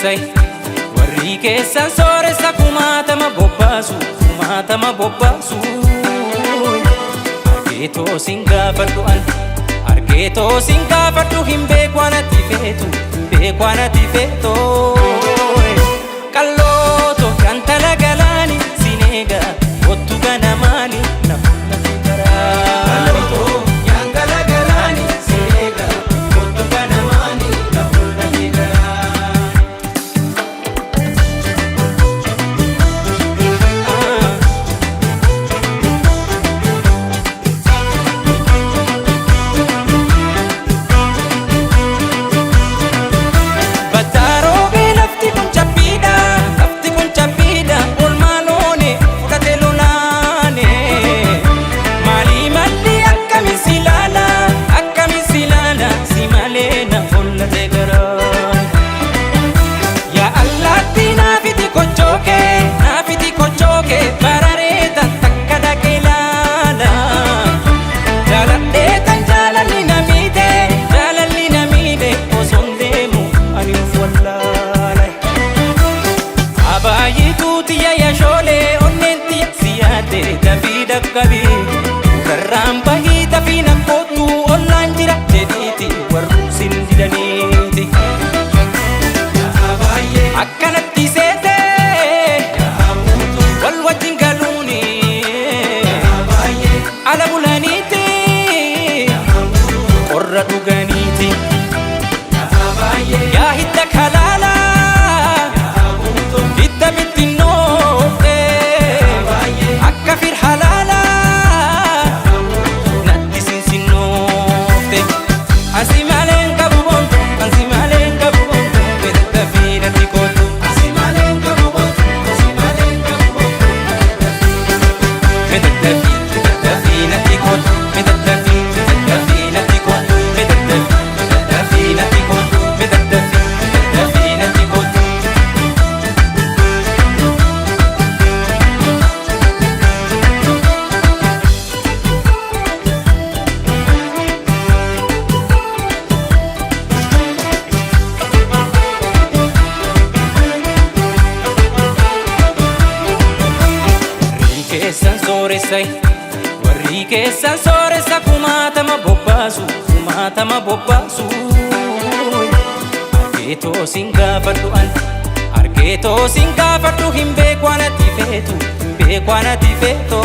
sooressai warri keessan sooressa kumaatama bobbaasu argeetoo sin gaafadhu an argeetoo sin gaafadhu hin beeku anatti feetu qallooto kan tala galaani sineega ottu gana maali namoota garaa Karamba hita fina kotu online jira jediti warru sin didaniiti akkanatti seete wal wajjin galuuni ala bulaniiti qorra dhuganiiti yaa hidda kalaala hidda bittinnoofte akka firhalaala warri keessan sooressa kumaatama bobbaasu argeetoo sin gaafadhu an argeetoo sin gaafadhu hin beeku anatti feetu